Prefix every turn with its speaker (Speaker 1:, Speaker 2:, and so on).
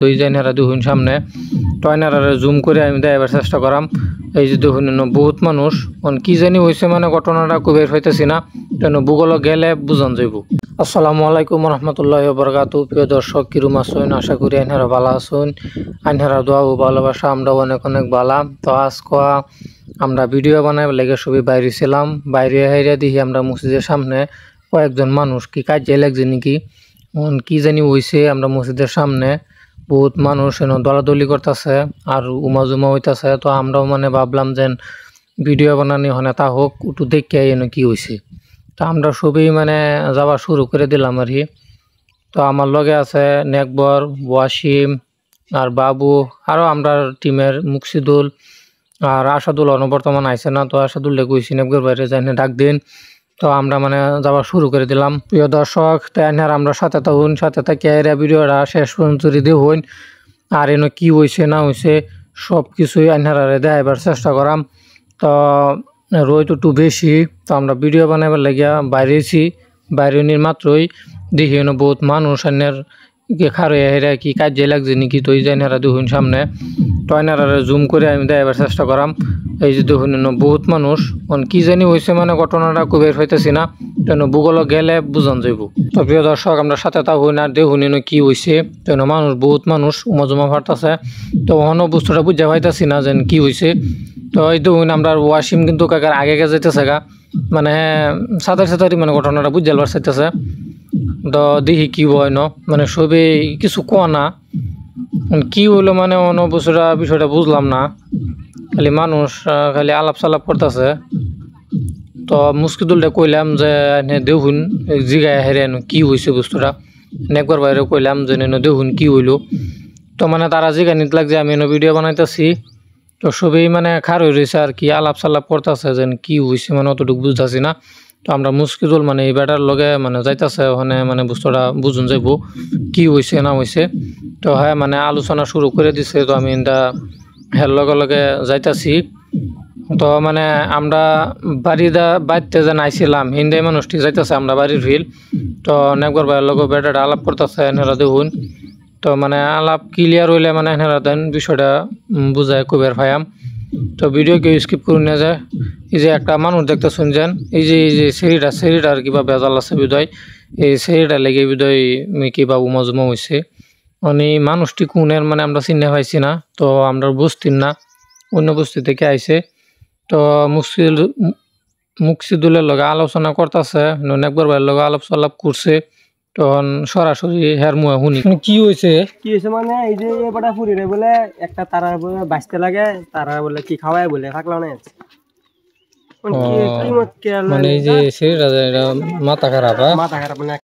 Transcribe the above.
Speaker 1: দুই জাইনারা দেখুন সামনে টয়নারা জুম করে আমি দেখাবার চেষ্টা করাম। এই যে দেখুন বহুত মানুষ কি জানি হয়েছে মানে ঘটনাটা কবের হইতেছি না, বুগল গেলে বুঝান যাইব। আসসালামু আলাইকুম রহমতুল্লাহি ওয়া বারাকাতুহু। প্রিয় দর্শক, কিরম আছেন? আশা করি আইনারা ভালো আছেন। আইনারা দোয়া ও ভালোবাসা আমরা অনেক অনেক ভালো। তো আজকে আমরা ভিডিও বানাই লেগে সবই বাইরে ছিলাম। বাইরে হাইরা দেখি আমরা মসজিদের সামনে কয়েকজন মানুষ কি কাজে লাগছে নাকি কি জানি হয়েছে। আমরা মসজিদের সামনে বহুত মানুষ দলাদলি করতেছে আর উমা হইতেছে। তো আমরাও মানে ভাবলাম যে ভিডিও বানানি হনে তা হোক, একটু দেখে কি হয়েছে। তো আমরা সবই মানে যাওয়া শুরু করে দিলাম আর কি। তো আমার লগে আছে নেকবর, ওয়াসিম আর বাবু, আরও আমরা টিমের মুকসিদুল আর আসাদুল বর্তমান আইসে না। তো আসাদুল কইছি নেকবর বাইরে যাই ডাক দিন। তো আমরা মানে যাওয়া শুরু করে দিলাম। প্রিয় দর্শক, তাই আমরা সাথে থাকুন, সাথে থাকি ভিডিওটা শেষ পর্যন্ত দেখুন। আর কি হয়েছে না হয়েছে সব কিছুই আইনারে দেখাবার চেষ্টা করাম। তো রোদ একটু বেশি, তো আমরা ভিডিও বানাবার লাগিয়া বাইরেছি। বাইরে মাত্রই দেখি বহুত মানুষ আইনার খারে হেরা কি কাজে লাগছে নাকি। তো এই জাইনারা দেখুন সামনে টয়নারা জুম করে আমি দেখাবার চেষ্টা করাম। এই যে দেখুন বহুত মানুষ কি জানি হয়েছে মানে ঘটনাটা কবের হইতেছি না, বুগল গেলে বুঝান যাইব। তো প্রিয় দর্শক, আমরা সাথে থাকুন আর দেখুন কি হয়েছে। মানুষ বহুত মানুষ উমা ফাটতেছে। তো অন্য বস্তুটা বুঝা পাইতেছি না যে কি হয়েছে। তো এই দেখুন আমরা ওয়াসিম কিন্তু কাকার আগে যেতেছে গা, মানে সাঁতারি মানে ঘটনাটা বুঝতে পারতেছে। তো দেখি কি হয় ন, মানে সবে কিছু কোয়া না কি হইলো, মানে অন্য বছরা বিষয়টা বুঝলাম না। খালি মানুষ খালি আলাপ সালাপ করতেছে। তো মুস্কিদুলটা কইলাম যে দেখুন জিগায় হেরে কি হয়েছে বস্তুটা। একবার বাইরে কইলাম যে দেখুন কি হইলো। তো মানে তারা জিগা নিতে লাগছে আমি ভিডিও বানাইতেছি। তো সবই মানে খার হয়ে রয়েছে আর কি, আলাপ সালাপ করতেছে যে কি হয়েছে মানে অতটুকু বুঝতেছি না। তো আমরা মুস্কিদুল মানে এই বেটার লগে মানে যাইতেছে ওখানে মানে বস্তুটা বুঝুন যাইব কি হয়েছে না হয়েছে। তো হ্যাঁ মানে আলোচনা শুরু করে দিছে। তো আমি হের লগে লগে যাইতাছি। তো মানে আমরা বাড়িতে যেন আইছিলাম হিন্দাই মানুষটি যাইতেছে আমরা বাড়ির ফিল। তো একবার ভাইয়ের লগে বেটাটা আলাপ করতেছে এনারা দেখুন। তো মানে আলাপ ক্লিয়ার হইলে মানে এনারা দেন বিষয়টা বুঝায় কবের ভাইয়াম। তো ভিডিও কেউ স্কিপ করে নিয়ে যায়। এই যে একটা মানুষ দেখতে শুনছেন, এই যে সেরিটার কিবা বেজাল আছে বিদয়, এই সেরিটা লেগে বিদয় কিবা উমা হয়েছে। মানে মানুষটি কোনের মানে আমরা চিনে পাইছি না। তো আমরা বুঝতিন না, অন্য বস্তি থেকে আইছে। তো মুকসিদুলের লগে আলোচনা করতেছে, একবার ভাইয়ের লগে আলাপ সালাপ করছে। তখন সরাসরি হের মুয়া শুনি কি হয়েছে
Speaker 2: মানে এই যে এবারটা ফুরিরে বলে একটা তারা বলে বাঁচতে লাগে, তারা বলে কি খাওয়ায় বলে থাকলো না।
Speaker 1: মানে এই যে মাথা খারাপ